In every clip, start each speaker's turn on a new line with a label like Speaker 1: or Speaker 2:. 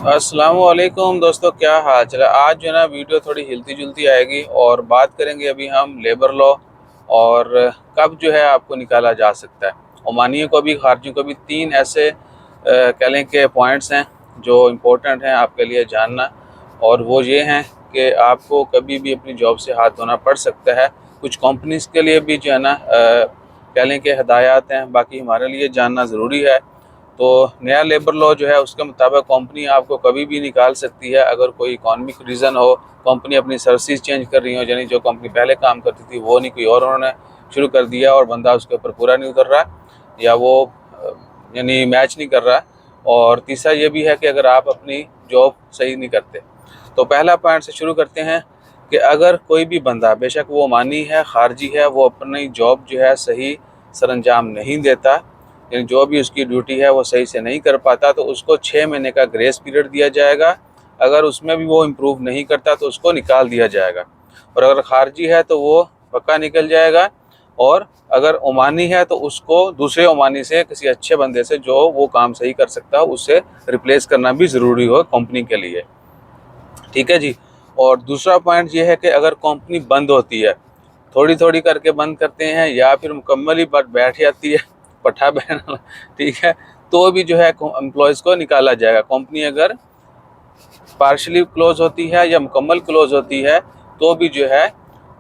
Speaker 1: अस्सलामुअलैकुम दोस्तों, क्या हाल चल है। आज जो है ना वीडियो थोड़ी हिलती जुलती आएगी और बात करेंगे अभी हम लेबर लॉ और कब जो है आपको निकाला जा सकता है। ओमानियों को भी खारजियों को भी तीन ऐसे कह लें कि पॉइंट्स हैं जो इम्पोर्टेंट हैं आपके लिए जानना, और वो ये हैं कि आपको कभी भी अपनी जॉब से हाथ धोना पड़ सकता है। कुछ कंपनीज के लिए भी जो है ना कह लें कि हदायत हैं, बाकी हमारे लिए जानना ज़रूरी है। तो नया लेबर लॉ जो है उसके मुताबिक कंपनी आपको कभी भी निकाल सकती है अगर कोई इकॉनमिक रीज़न हो, कंपनी अपनी सर्विस चेंज कर रही हो, यानी जो कंपनी पहले काम करती थी वो नहीं, कोई और उन्होंने शुरू कर दिया और बंदा उसके ऊपर पूरा नहीं उतर रहा या वो यानी मैच नहीं कर रहा। और तीसरा ये भी है कि अगर आप अपनी जॉब सही नहीं करते। तो पहला पॉइंट से शुरू करते हैं कि अगर कोई भी बंदा, बेशक वो ओमानी है खारजी है, वो अपनी जॉब जो है सही सरअंजाम नहीं देता, यानी जो भी उसकी ड्यूटी है वो सही से नहीं कर पाता, तो उसको 6 महीने का ग्रेस पीरियड दिया जाएगा। अगर उसमें भी वो इम्प्रूव नहीं करता तो उसको निकाल दिया जाएगा। और अगर खारजी है तो वो पक्का निकल जाएगा, और अगर ओमानी है तो उसको दूसरे ओमानी से, किसी अच्छे बंदे से जो वो काम सही कर सकता हो, उससे रिप्लेस करना भी ज़रूरी हो कंपनी के लिए। ठीक है जी। और दूसरा पॉइंट ये है कि अगर कंपनी बंद होती है, थोड़ी थोड़ी करके बंद करते हैं या फिर मुकम्मल ही बैठ जाती है पट्टा बहन, ठीक है, तो भी जो है एम्प्लॉयज़ को निकाला जाएगा। कंपनी अगर पार्शली क्लोज होती है या मुकम्मल क्लोज होती है तो भी जो है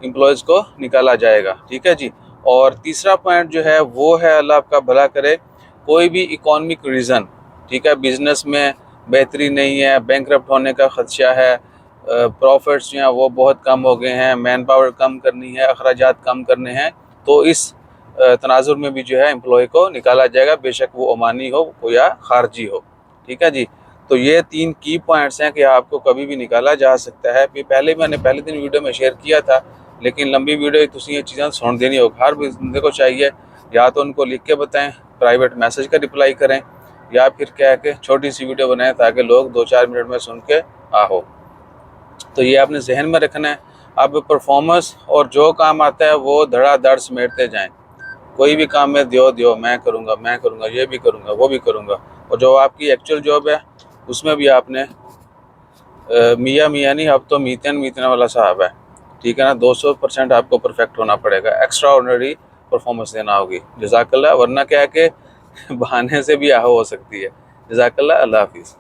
Speaker 1: एम्प्लॉयज़ को निकाला जाएगा। ठीक है जी। और तीसरा पॉइंट जो है वो है, अल्लाह आपका भला करे, कोई भी इकोनॉमिक रीज़न, ठीक है, बिज़नेस में बेहतरी नहीं है, बैंकरप्ट होने का ख़दशा है, प्रॉफिट्स जो हैं वो बहुत कम हो गए हैं, मैन पावर कम करनी है, अखराजात कम करने हैं, तो इस तनाजुर में भी जो है एम्प्लॉय को निकाला जाएगा, बेशक वो ओमानी हो या खारजी हो। ठीक है जी। तो ये तीन की पॉइंट्स हैं कि आपको कभी भी निकाला जा सकता है। पहले मैंने पहले दिन वीडियो में शेयर किया था, लेकिन लंबी वीडियो तुम ये चीज़ें सुन देनी होगी। हर बंदे को चाहिए या तो उनको लिख के बताएं, प्राइवेट मैसेज का रिप्लाई करें, या फिर क्या है कि छोटी सी वीडियो बनाएं ताकि लोग 2-4 मिनट में सुन के आहो। तो ये आपने जहन में रखना है। अब परफॉर्मेंस और जो काम आता है वो धड़ाधड़ समेटते जाएं। कोई भी काम में दियो मैं करूँगा, ये भी करूँगा, वो भी करूँगा। और जो आपकी एक्चुअल जॉब है उसमें भी आपने मियाँ मियाँ नहीं, अब तो मीतन वाला साहब है। ठीक है ना, 200% आपको परफेक्ट होना पड़ेगा, एक्स्ट्रा ऑर्डिनरी परफॉर्मेंस देना होगी। जज़ाकल्लाह, वरना क्या है कि बहाने से भी आहो हो सकती है। जज़ाकल्लाह, अल्लाह हाफिज़।